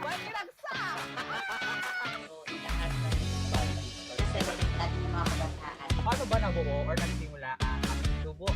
Binagsak! Paano ba nabuo or nagsimula ang tubo?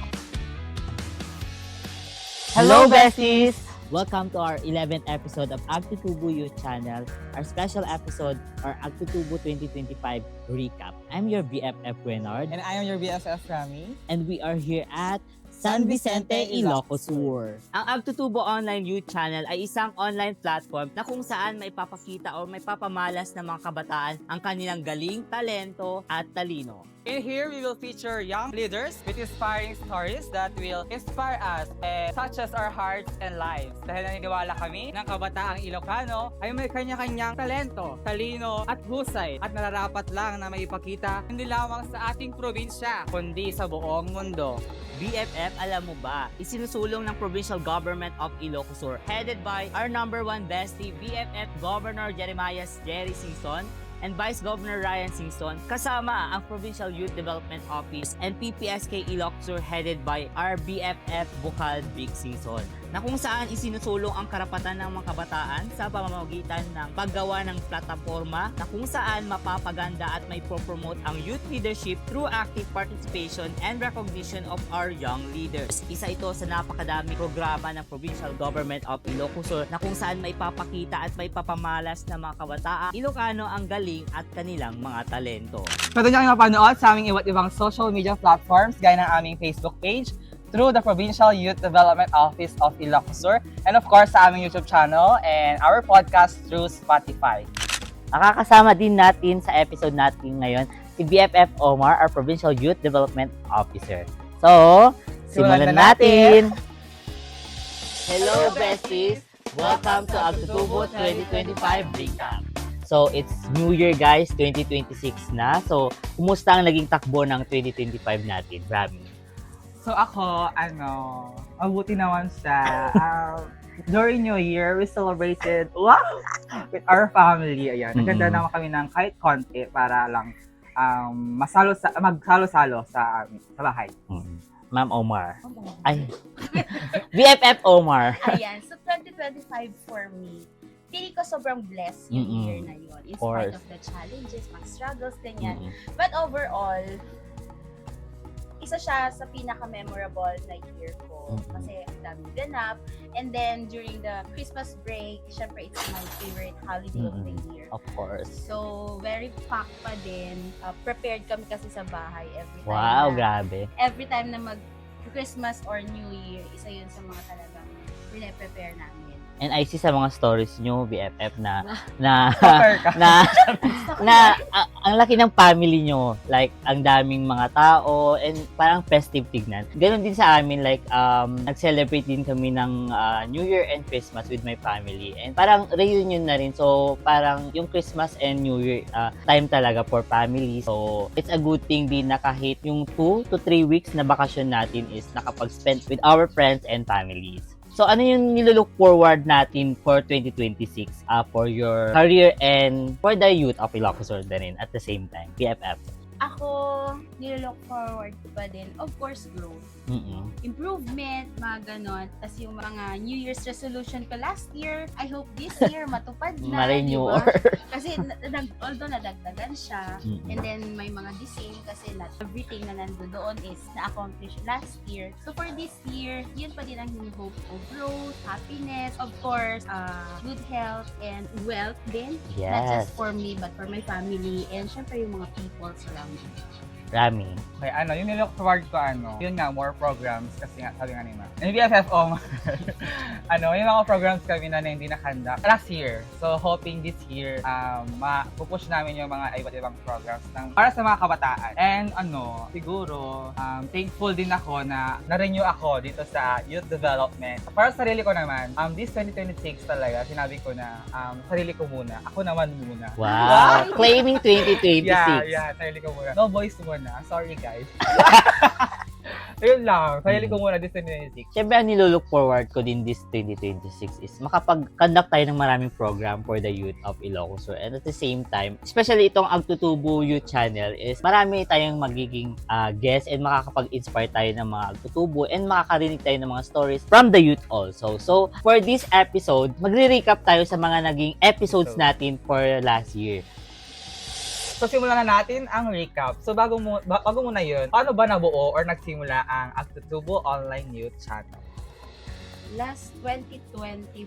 Hello, besties! Welcome to our 11th episode of Agtutubo Youth Channel, our special episode, our Agtutubo 2025 recap. I'm your BFF Renard, And I am your BFF Rami. and we are here at San Vicente, Ilocos Sur. Ang Agtutubo Online Youth Channel ay isang online platform na kung saan may papakita o may papamalas ng mga kabataan ang kanilang galing, talento at talino. In here, we will feature young leaders with inspiring stories that will inspire us and touch us our hearts and lives. Dahil naniniwala kami ng kabataang Ilocano ay may kanya-kanyang talento, talino at husay at nararapat lang na maipakita hindi lamang sa ating probinsya, kundi sa buong mundo. BFF, alam mo ba, isinusulong ng Provincial Government of Ilocos Sur, headed by our number one bestie, BFF Governor Jeremiah Jerry Singson, and Vice Governor Ryan Singson, kasama ang Provincial Youth Development Office and PPSK Ilocos Sur, headed by our BFF Bukal Big Singson, na kung saan isinusulong ang karapatan ng mga kabataan sa pamamagitan ng paggawa ng plataforma na kung saan mapapaganda at may promote ang youth leadership through active participation and recognition of our young leaders. Isa ito sa napakadaming programa ng Provincial Government of Ilocos Sur na kung saan may papakita at may papamalas ng mga kabataan Ilocano ang galing at kanilang mga talento. Pwede nyo kayo mapanood sa aming iba't ibang social media platforms gaya ng aming Facebook page, through the Provincial Youth Development Office of Ilocos Sur, and of course sa aming YouTube channel and our podcast through Spotify. Nakakasama din natin sa episode natin ngayon si BFF Omar, our Provincial Youth Development Officer. So, simulan na natin! Hello, besties! Welcome to Agtutubo 2025 Recap. So, it's New Year, guys, 2026 na. So, kumusta ang naging takbo ng 2025 natin, Rami? So ako, mabuti naman siya. During New Year, we celebrated with our family. Ayan, naganda naman kami ng kahit konti para lang magsalo-salo sa bahay. Ma'am Omar. Ay, BFF Omar. Ayan, so 2025 for me, feeling ko sobrang blessed yung year na yun. In spite of the challenges, mga struggles, ganyan. But overall, isa siya sa pinaka-memorable na year ko. Kasi ang daming ganap. And then, during the Christmas break, syempre, it's my favorite holiday of the year. Of course. So, very packed pa din. Prepared kami kasi sa bahay every time. Wow, na, grabe. Every time na mag-Christmas or New Year, isa yun sa mga talagang prepare namin. And I see sa mga stories nyo, BFF, ang laki ng family nyo. Like, ang daming mga tao, and parang festive tignan. Ganon din sa amin, like, nag-celebrate din kami ng New Year and Christmas with my family. And parang reunion na rin. So, parang yung Christmas and New Year, time talaga for family. So, it's a good thing din na kahit yung 2 to 3 weeks na bakasyon natin is nakapag-spend with our friends and families. So, ano yung nilook forward natin for 2026 for your career and for the youth of Ilocos Sur na rin at the same time? BFF. Ako, nilolook forward ko pa din, of course, growth. Improvement, mga ganon. Tapos yung mga New Year's resolution ko last year, I hope this year matupad na. Ma-renew diba? or... Kasi although nadagdagan siya, and then may mga dising kasi not everything na nandoon is na-accomplish last year. So for this year, yun pa din ang hini-hope ko. Growth, happiness, of course, good health, and wealth din. Not Yes. just for me, but for my family, and syempre yung mga people surrounding me. Rami. Okay, yung nilook forward ko, yun nga, more programs, kasi nga, sabi nga ni Ma. And BFF, yung mga programs kami na hindi nakanda last year. So, hoping this year, pupush namin yung mga iba't ibang programs para sa mga kabataan. And siguro, thankful din ako na na-renew ako dito sa youth development. Para sa sarili ko naman, this 2026 talaga, sinabi ko na, sarili ko muna. Ako naman muna. Wow! Claiming 2026. Yeah, sarili ko muna. No boys muna. Sorry, guys. Ayun lang, sarili ko muna this 2026. Siyempre, ang nilook forward ko din this 2026 is makapag-conduct tayo ng maraming program for the youth of Ilocos Sur. And at the same time, especially itong Agtutubo Youth Channel is marami tayong magiging guests and makakapag-inspire tayo ng mga Agtutubo and makakarinig tayo ng mga stories from the youth also. So, for this episode, magre-recap tayo sa mga naging episodes natin for last year. So, simulan na natin ang recap. So, bago muna yun, paano ba nabuo or nagsimula ang Agtutubo Online Youth Channel? Last 2025,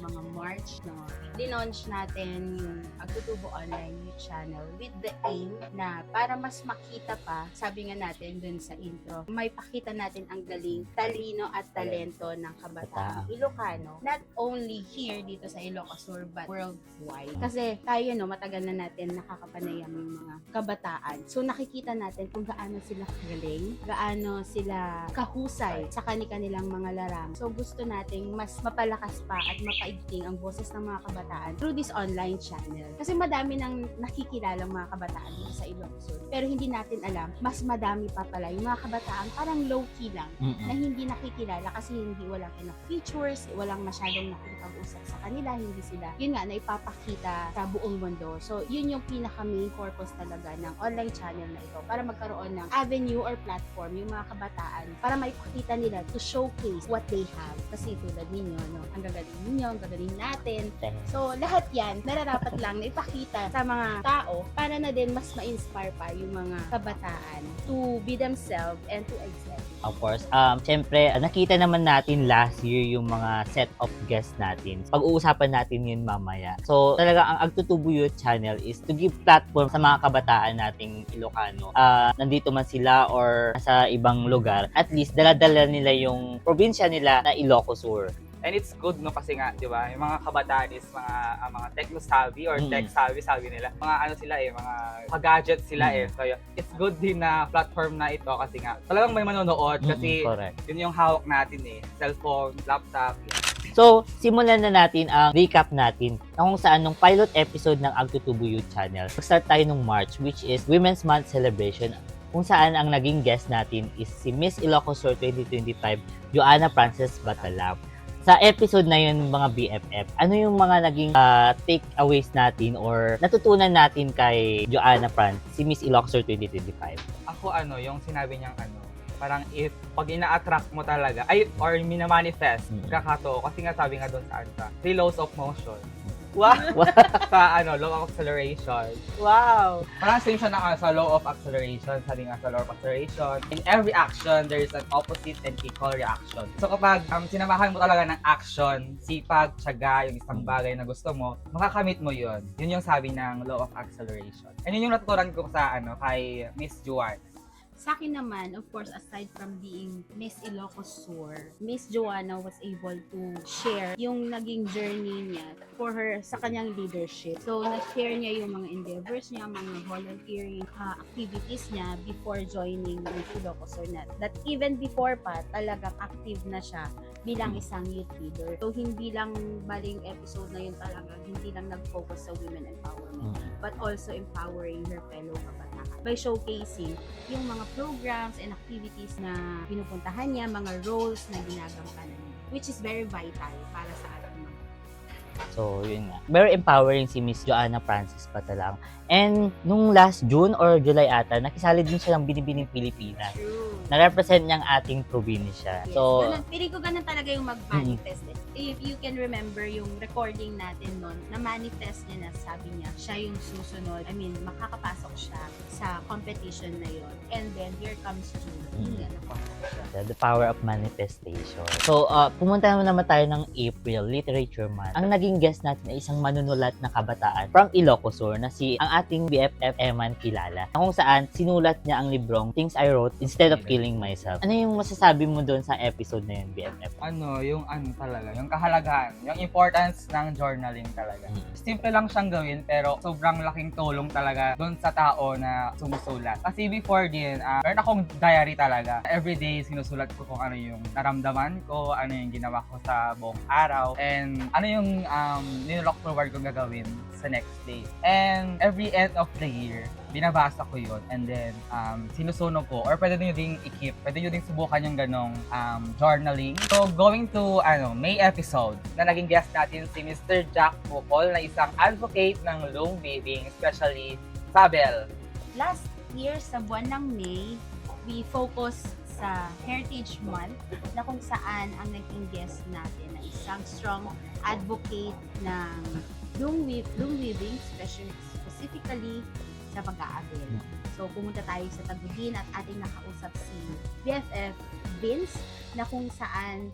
mga March, no, linaunch natin yung Agtutubo Online Youth Channel with the aim na para mas makita pa, sabi nga natin dun sa intro, may pakita natin ang galing, talino at talento ng kabataang Ilocano. Not only here dito sa Ilocos Sur, but worldwide. Kasi tayo, no, matagal na natin nakakapanayam yung mga kabataan. So nakikita natin kung gaano sila kagaling, gaano sila kahusay sa kanilang mga larang. So gusto nating mas mapalakas pa at mapaigting ang boses ng mga kabataan through this online channel. Kasi madami nang nakikilalang mga kabataan dito sa Ilocos Sur. Pero hindi natin alam, mas madami pa pala yung mga kabataan parang low-key lang na hindi nakikilala kasi hindi walang enough features, walang masyadong nakikipag-usap sa kanila, hindi sila, yun nga, naipapakita sa buong mundo. So yun yung pinaka-main purpose talaga ng online channel na ito, para magkaroon ng avenue or platform yung mga kabataan para maipakita nila to showcase what they have. Kasi tulad ninyo, no, ang gagaling ninyo, ang gagaling natin. So, lahat yan, nararapat lang na ipakita sa mga tao para na din mas ma-inspire pa yung mga kabataan to be themselves and to excel. Of course, syempre, nakita naman natin last year yung mga set of guests natin. Pag-uusapan natin yun mamaya. So, talaga ang Agtutubo Youth Channel is to give platform sa mga kabataan nating Ilocano. Nandito man sila or sa ibang lugar, at least dala-dala nila yung probinsya nila na Ilocos Sur. And it's good, no, kasi nga, di ba, yung mga kabataan is mga techno-savvy or tech-savvy, sabi nila. Mga ano sila mga gadget sila So, it's good din na platform na ito kasi nga, talagang may manonood kasi yun yung hawak natin cellphone, laptop. So, simulan na natin ang recap natin na kung saan nung pilot episode ng Agtutubo Youth Channel. Mag-start tayo nung March, which is Women's Month Celebration, kung saan ang naging guest natin is si Miss Ilocos Sur 2025, Joanna Frances Batalam. Sa episode na yun, mga BFF, ano yung mga naging takeaways natin or natutunan natin kay Joanna Frances, si Miss Ilocos Sur 2025? Ako yung sinabi niyang parang if pag ina-attract mo talaga, or minamanifest, kakato, kasi nga sabi nga doon sa 3 laws of motion. Wow! Sa law of acceleration. Wow! Parang same siya sa law of acceleration. Sabi nga sa law of acceleration, in every action, there is an opposite and equal reaction. So kapag sinamahan mo talaga ng action, sipag, tiyaga, yung isang bagay na gusto mo, makakamit mo yun. Yun yung sabi ng law of acceleration. And yun yung natutunan ko sa kay Miss Joanna. Sa akin naman, of course, aside from being Miss Ilocos Sur, Miss Joanna was able to share yung naging journey niya for her sa kanyang leadership. So, na-share niya yung mga endeavors niya, mga volunteering activities niya before joining Miss Ilocos Sur. That even before pa, talagang active na siya bilang isang youth leader. So, hindi lang baling episode na yun talaga, hindi lang nag-focus sa women empowerment, but also empowering her fellow kabataan by showcasing yung mga programs and activities na pinupuntahan niya, mga roles na ginagampanan niya, which is very vital para sa ating mga. So, yun nga. Very empowering si Miss Joanna Frances Batalam. And nung last June or July ata, nakisali din siya ng Binibining Pilipinas. True. Na-represent niya ang ating probinsya. Yes. So, Piling ko ganun talaga yung mag-manifest. If you can remember yung recording natin noon, na-manifest niya na sabi niya, siya yung susunod. I mean, makakapasok siya sa competition na yon. And then, here comes June. The power of manifestation. So, pumunta naman tayo ng April, Literature Month. Ang naging guest natin ay isang manunulat na kabataan from Ilocos Sur na si ang ating BFF Eman Kilala. Kung saan sinulat niya ang librong Things I Wrote Instead of Killing Myself. Ano yung masasabi mo doon sa episode na yun, BFF? Yung talaga, yung kahalagahan, yung importance ng journaling talaga. Simple lang siyang gawin pero sobrang laking tulong talaga doon sa tao na sumusulat. Kasi before din, meron akong diary talaga. Everyday sinusulat ko kung ano yung naramdaman ko, ano yung ginawa ko sa buong araw, and ano yung nilook forward kong gagawin sa next day. And every end of the year, binabasa ko yun, and then sinusunog ko, or pwede nyo ding i-keep, pwede nyo ding subukan yung ganong journaling. So going to May episode, na naging guest natin si Mr. Jack Bukol, na isang advocate ng loom weaving, especially Sabel. Last year sa buwan ng May, we focus sa Heritage Month, na kung saan ang naging guest natin na isang strong advocate ng loom weaving, specifically sa pag-aabil. So, pumunta tayo sa Tagudin at ating nakausap si BFF Vince, na kung saan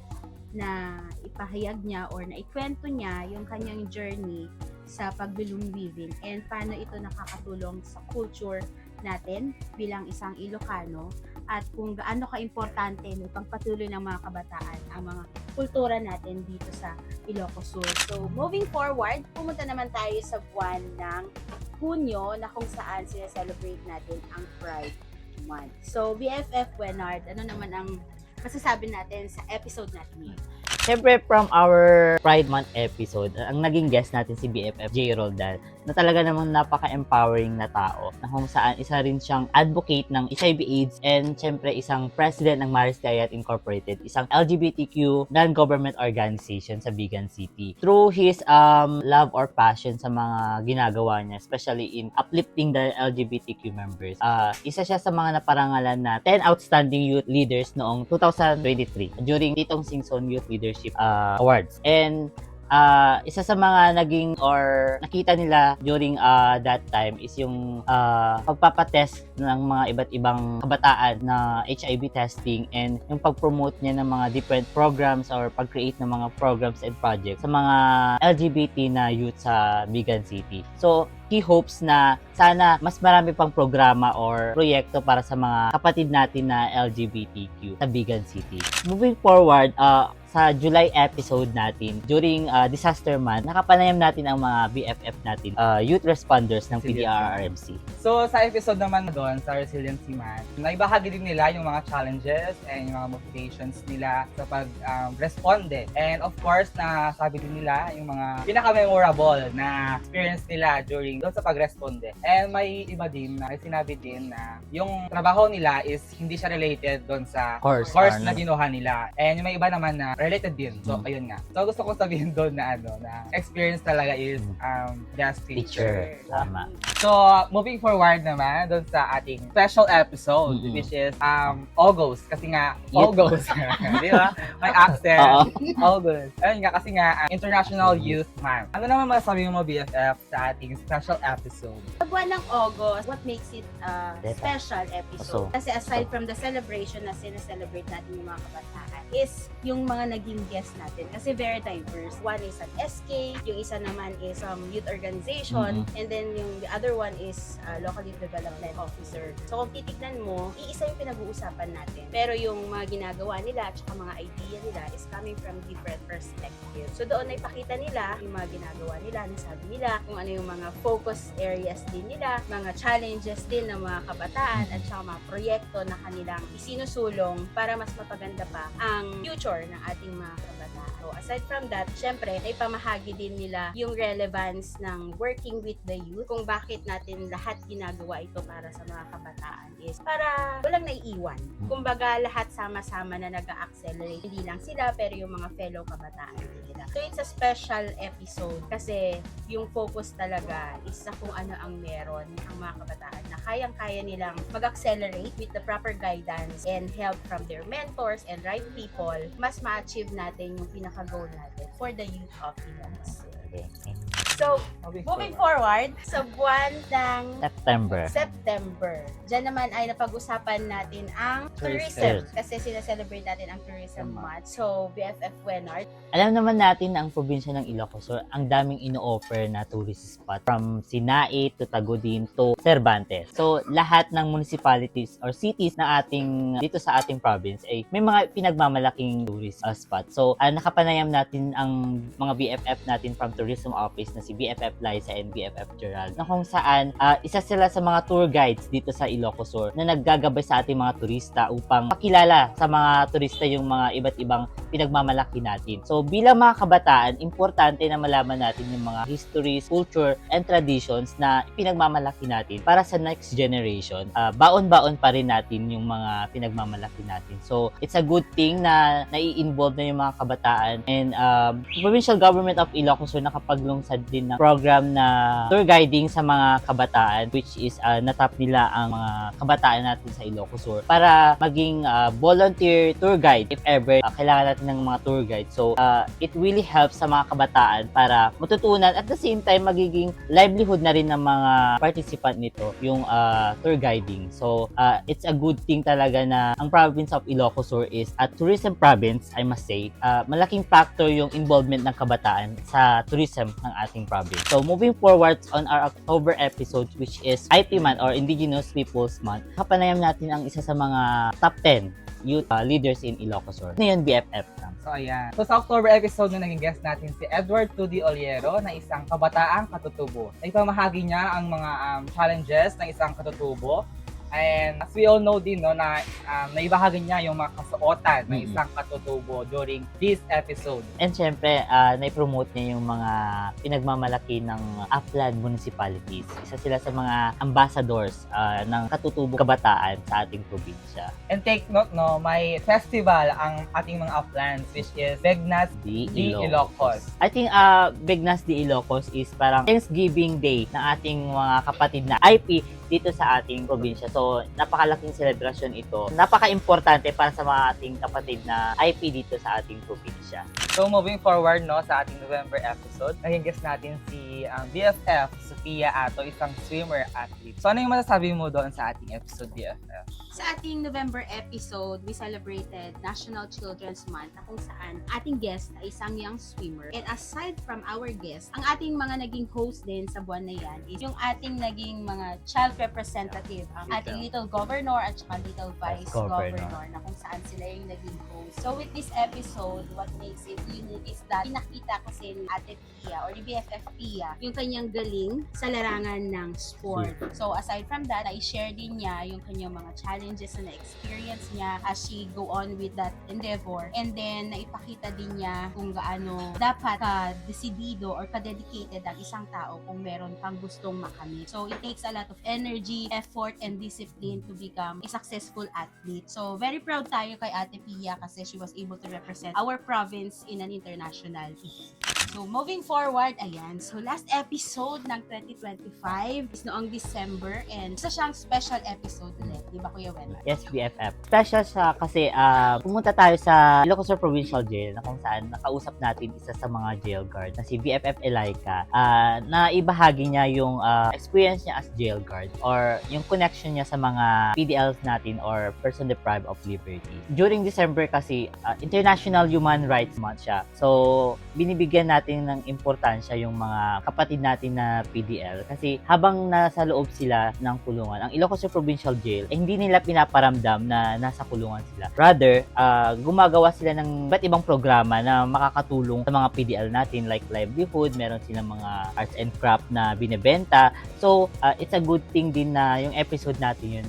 na ipahayag niya or na ikwento niya yung kanyang journey sa pag-loom weaving and paano ito nakakatulong sa culture natin bilang isang Ilocano, at kung gaano ka-importante na ipagpatuloy ng mga kabataan ang mga kultura natin dito sa Ilocos Sur. So, moving forward, pumunta naman tayo sa buwan ng Hunyo, na kung saan siya-celebrate natin ang Pride Month. So, BFF Wenard, ano naman ang masasabi natin sa episode natin ngayon? Siyempre, from our Pride Month episode, ang naging guest natin si BFF J. Roldan, na talaga namang napaka-empowering na tao, na kung saan isa rin siyang advocate ng HIV/AIDS, and siyempre isang president ng Maris Diet Incorporated, isang LGBTQ non-government organization sa Bigan City. Through his love or passion sa mga ginagawa niya, especially in uplifting the LGBTQ members, isa siya sa mga naparangalan na 10 outstanding youth leaders noong 2023 during Titong Singson Youth Leadership Awards. And isa sa mga naging or nakita nila during that time is yung pagpapatest ng mga iba't ibang kabataan na HIV testing, and yung pag-promote niya ng mga different programs or pag-create ng mga programs and projects sa mga LGBT na youth sa Bigan City. So, he hopes na sana mas marami pang programa or proyekto para sa mga kapatid natin na LGBTQ sa Bigan City. Moving forward, sa July episode natin, during Disaster Month, nakapanayam natin ang mga BFF natin, youth responders ng PDRRMC. So, sa episode naman doon, sa Resiliency Month, naibahagi din nila yung mga challenges and yung mga motivations nila sa pag-responde. And of course, nasabi din nila yung mga pinaka-memorable na experience nila during doon sa pag-responde. And may iba din na sinabi din na yung trabaho nila is hindi siya related doon sa course na ginuha nila. And yung may iba naman na related din. So, ayun nga. So, gusto kong sabihin doon na na experience talaga is just teacher. Tama. So, moving forward naman doon sa ating special episode, which is August. Kasi nga, August. Di ba? May accent. August. Ayun nga, kasi nga, International Youth Month. Ano naman masasabi mo, BFF, sa ating special episode? Sa buwan ng August, what makes it a special episode? Kasi aside from the celebration na sineselebrate natin yung mga kabataan, is yung mga naging guest natin. Kasi very diverse. One is an SK, yung isa naman is youth organization, and then yung the other one is local youth development officer. So kung titignan mo, iisa yung pinag-uusapan natin. Pero yung mga ginagawa nila at saka mga idea nila is coming from different perspectives. So doon ay pakita nila yung mga ginagawa nila, nasabi nila kung ano yung mga focus areas din nila, mga challenges din ng mga kabataan, at saka mga proyekto na kanilang isinusulong para mas mapaganda pa ang future ng ating mga kabataan. So aside from that, syempre, ay pamahagi din nila yung relevance ng working with the youth, kung bakit natin lahat ginagawa ito para sa mga kabataan is para walang naiiwan. Kumbaga, lahat sama-sama na nag-accelerate. Hindi lang sila, pero yung mga fellow kabataan din nila. So it's a special episode kasi yung focus talaga is sa kung ano ang meron ang mga kabataan na kayang-kaya nilang mag-accelerate with the proper guidance and help from their mentors and right people, mas ma-achieve natin yung pinaka-goal natin for the youth of Ilocos. So, moving forward, sa buwan ng September, dyan naman ay napag-usapan natin ang tourism. Kasi sineselebrate natin ang tourism month. So, BFF Wenard. Alam naman natin na ang probinsya ng Ilocos Sur, ang daming ino-offer na tourist spot from Sinait to Tagudin to Cervantes. So, lahat ng municipalities or cities na dito sa ating province ay may mga pinagmamalaking tourist spot. So, nakapanayam natin ang mga BFF natin from Tourism Office na si BFF Liza and BFF Gerald, na kung saan isa sila sa mga tour guides dito sa Ilocos Sur na naggagabay sa ating mga turista upang pakilala sa mga turista yung mga iba't ibang pinagmamalaki natin. So bilang mga kabataan, importante na malaman natin yung mga histories, culture, and traditions na pinagmamalaki natin para sa next generation. Baon-baon pa rin natin yung mga pinagmamalaki natin. So it's a good thing na nai-involve na yung mga kabataan, and Provincial Government of Ilocos Sur nakapaglungsad din ng program na tour guiding sa mga kabataan, which is natap nila ang mga kabataan natin sa Ilocos Sur para maging volunteer tour guide if ever kailangan natin ng mga tour guide. So it really helps sa mga kabataan para matutunan, at the same time magiging livelihood na rin ng mga participant nito yung tour guiding. So it's a good thing talaga na ang province of Ilocos Sur is a tourism province, I must say. Malaking factor yung involvement ng kabataan sa tourism ng ating province. So moving forward on our October episode, which is IP Month or Indigenous Peoples Month, kapanayam natin ang isa sa mga top 10 youth leaders in Ilocos Sur. Ano yun, BFF? So ayan. So sa October episode na naging guest natin si Edward Tudi Oliero na isang kabataang katutubo. Ipamahagi niya ang mga challenges ng isang katutubo. And as we all know din, no, na naibahagi niya yung mga kasuotan ng isang katutubo during this episode. And syempre, na-promote niya yung mga pinagmamalaki ng upland municipalities. Isa sila sa mga ambassadors ng katutubo kabataan sa ating probinsya. And take note, no, may festival ang ating mga uplands, which is Begnas di Ilocos. I think Begnas di Ilocos is parang Thanksgiving Day ng ating mga kapatid na IP dito sa ating probinsya. So, napakalaking selebrasyon ito. Napaka-importante para sa mga ating kapatid na IP dito sa ating probinsya. So, moving forward, no, sa ating November episode, naging guest natin si BFF Sofia Ato, isang swimmer athlete. So, ano yung masasabi mo doon sa ating episode, BFF? Sa ating November episode, we celebrated National Children's Month na kung saan ating guest ay isang young swimmer. And aside from our guest, ang ating mga naging host din sa buwan na yan is yung ating naging mga child representative, ang ating little governor at saka little vice governor na kung saan sila yung naging host. So with this episode, what makes it unique is that pinakita kasi ni Ate Pia or ni BFF Pia yung kanyang galing sa larangan ng sport. So aside from that, i-share din niya yung kanyang mga challenges na na-experience niya as she go on with that endeavor. And then, naipakita din niya kung gaano dapat ka-decidido or ka-dedicated ang isang tao kung meron pang gustong makamit. So it takes a lot of energy, effort, and discipline to become a successful athlete. So very proud tayo kay Ate Pia kasi she was able to represent our province in an international event. So moving forward, ayan. So last episode ng 2025 is noong December, and isa siyang special episode ulit. Di ba, Kuya Wen? Yes, BFF. Special siya kasi pumunta tayo sa Ilocos Sur Provincial Jail na kung saan nakausap natin isa sa mga jail guard na si BFF Elaika, na ibahagi niya yung experience niya as jail guard or yung connection niya sa mga PDLs natin or person deprived of liberty. During December kasi, International Human Rights Month siya. So, binibigyan natin ng importansya yung mga kapatid natin na PDL kasi habang nasa loob sila ng kulungan, ang Ilocos Sur Provincial Jail, hindi nila pinaparamdam na nasa kulungan sila. Rather, gumagawa sila ng iba't ibang programa na makakatulong sa mga PDL natin like livelihood, meron silang mga arts and craft na binebenta. So, it's a good thing din na yung episode natin yun,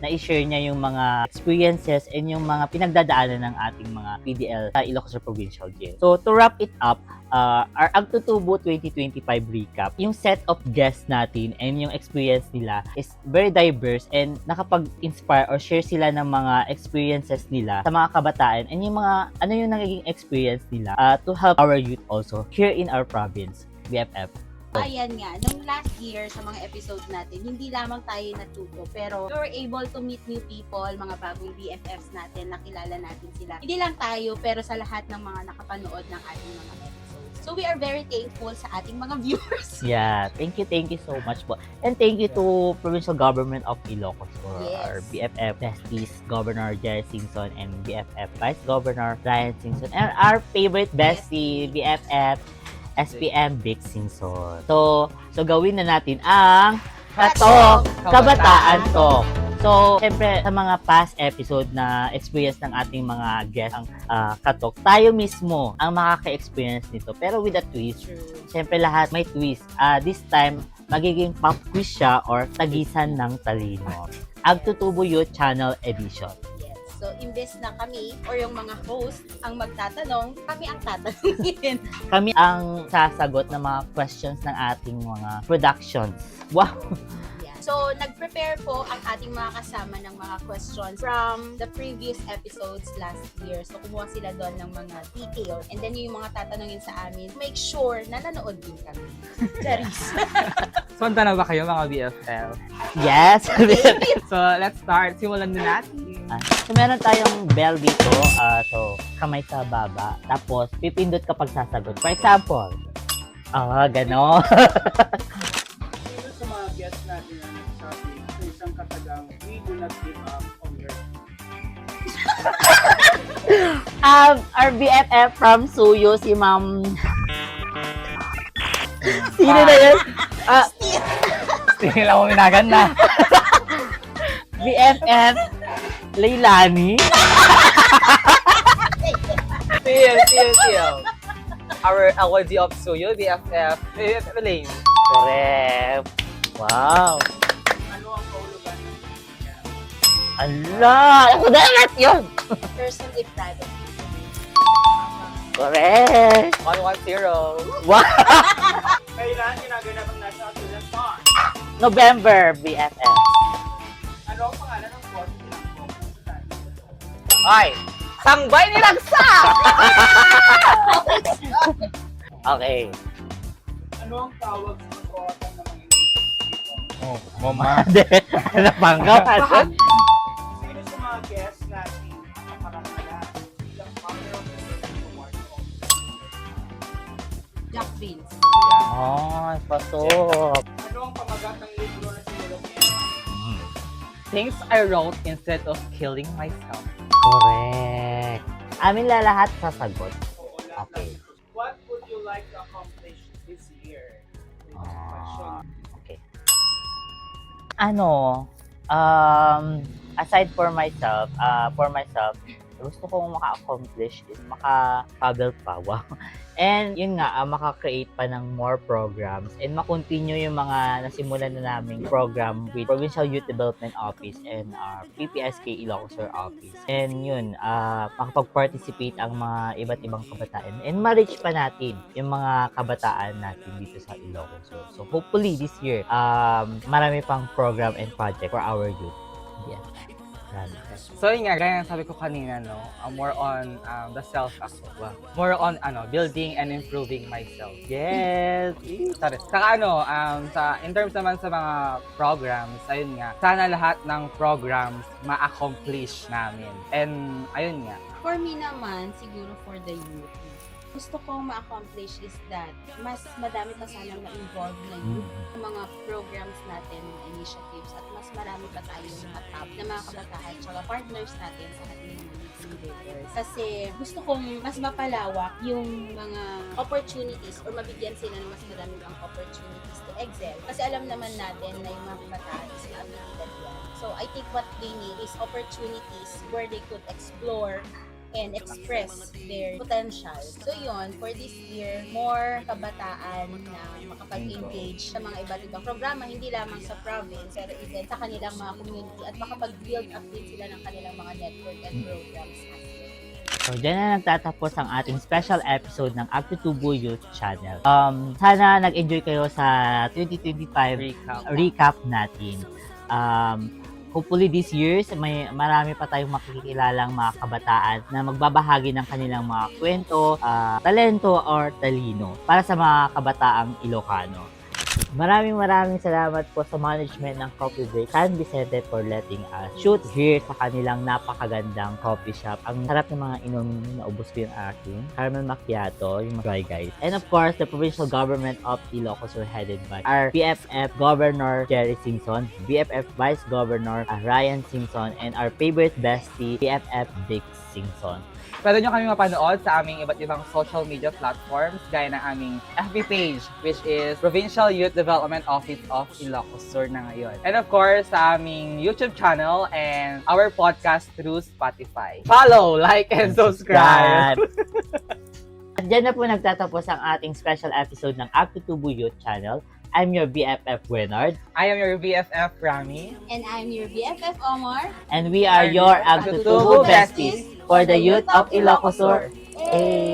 na-share niya yung mga experiences and yung mga pinagdadaanan ng ating mga PDL sa Ilocos Sur Provincial Jail. So, to wrap it up, our Agtutubo 2025 recap, yung set of guests natin and yung experience nila is very diverse and nakapag-inspire or share sila ng mga experiences nila sa mga kabataan and yung mga ano yung nagiging experience nila to help our youth also here in our province, BFF. Ayan nga, nung last year sa mga episodes natin, hindi lamang tayo natuto, pero we were able to meet new people, mga bagong BFFs natin, nakilala natin sila. Hindi lang tayo, pero sa lahat ng mga nakapanood ng ating mga episodes. So we are very thankful sa ating mga viewers. Yeah, thank you so much po. And thank you to Provincial Government of Ilocos for our BFF besties, Governor Jerry Singson and BFF Vice Governor Ryan Singson, and our favorite bestie, BFF SPM Vic Singson. So gawin na natin ang Katok Kabataan Talk. So, syempre, sa mga past episode na experience ng ating mga guests ang katok, tayo mismo ang makaka-experience nito. Pero with a twist, syempre lahat may twist. This time, magiging pop quiz siya or tagisan ng talino. Agtutubo Youth Channel Edition. Yes. So, imbes na kami or yung mga host ang magtatanong, kami ang tatanungin. Kami ang sasagot ng mga questions ng ating mga productions. Wow! Yeah. So, nag-prepare po ang ating mga kasama ng mga questions from the previous episodes last year. So, kumuha sila doon ng mga details. And then, yung mga tatanungin sa amin, make sure na nanood din kami. Charis. So, handa na ba kayo mga BFF? Yes! So, let's start. Simulan na natin. So, meron tayong bell dito. So, kamay sa baba. Tapos, pipindot kapag sasagot. For example, gano'n. Sino sa mga guests natin ang nagsabi sa isang katagang, we do not give up on your Our BFF from Suyo, si Ma'am... Sino na yun? Hindi lang mo minagan na. BFF Leilani. Seal. Our awardee of Suyo, BFF Elaine. Correct. Wow. ano ang kahulugan ng kanya. Ala! Ako na lahat yun! Personally private. Correct. 110. Wow! Kailan ginaganap ang National Children's Month? November, BFF. Ano ang pangalan ng boss ng focus sa natin? Ay! Sangbay ni Lagsa! Okay. Ano ang tawag sa pagkakataon ng mga English? Oh, mama. Napanggap. Sino sa mga guests natin ang nakarangalan bilang founder of the World Award of Jack Vince. Oh, pasok. Ano ang pamagat ng libro na sinulat niya? Things I wrote instead of killing myself. Correct. Amin lahat sasagot. Oo, lahat Okay. lang. What would you like to accomplish this year? Next question. Okay. Aside for myself, gusto kong maka-accomplish is maka-travel pa. Wow. And yun nga, maka-create pa ng more programs and makontinue yung mga nasimulan na naming program with Provincial Youth Development Office and our PPSK Ilocos Office. And yun, makapag-participate ang mga iba't ibang kabataan and ma-reach pa natin yung mga kabataan natin dito sa Ilocos. So hopefully this year, marami pang program and project for our youth. Yeah. So yun nga, gaya ng sabi ko kanina, no, more on the self ako. More on building and improving myself. Yes! Sorry. Saka in terms naman sa mga programs, ayun nga, sana lahat ng programs ma-accomplish namin. And ayun nga. For me naman, siguro for the youth, gusto kong ma-accomplish is that mas madami pa sanang na-involve na youth sa mga programs natin, initiatives, at mas marami pa tayong matap na mga kabataan at partners natin sa ating mga youth leaders. Kasi gusto kong mas mapalawak yung mga opportunities or mabigyan sila ng mas marami pang opportunities to excel. Kasi alam naman natin na yung mga kabataan is not limited yan. So I think what they need is opportunities where they could explore and express their potential. So yun, for this year, more kabataan na makapag-engage sa mga iba't ibang programa, hindi lamang sa province, pero even sa kanilang mga community at makapag-build up din sila ng kanilang mga network and programs as well. So, dyan na nagtatapos ang ating special episode ng Agtutubo Youth Channel. Sana nag-enjoy kayo sa 2025 recap natin. Hopefully this year, may marami pa tayong makikilalang mga kabataan na magbabahagi ng kanilang mga kwento, talento or talino para sa mga kabataang Ilocano. Maraming salamat po sa management ng Coffee Break San Vicente for letting us shoot here sa kanilang napakagandang coffee shop. Ang sarap ng mga inom, naubos ko yung aking caramel macchiato, yung dry guys. And of course, the provincial government of Ilocos were headed by our BFF Governor Jerry Singson, BFF Vice Governor Ryan Singson, and our favorite bestie, BFF Vic Singson. Pwede nyo kami mapanood sa aming iba't ibang social media platforms gaya ng aming FB page, which is Provincial Youth Development Office of Ilocos Sur na ngayon. And of course, sa aming YouTube channel and our podcast through Spotify. Follow, like, and subscribe! At dyan na po nagtatapos ang ating special episode ng Agtutubo Youth Channel. I'm your BFF Wenard. I am your BFF, Rami. And I'm your BFF, Omar. And we are your Agtutubo Besties for the youth of Ilocos Sur. Hey!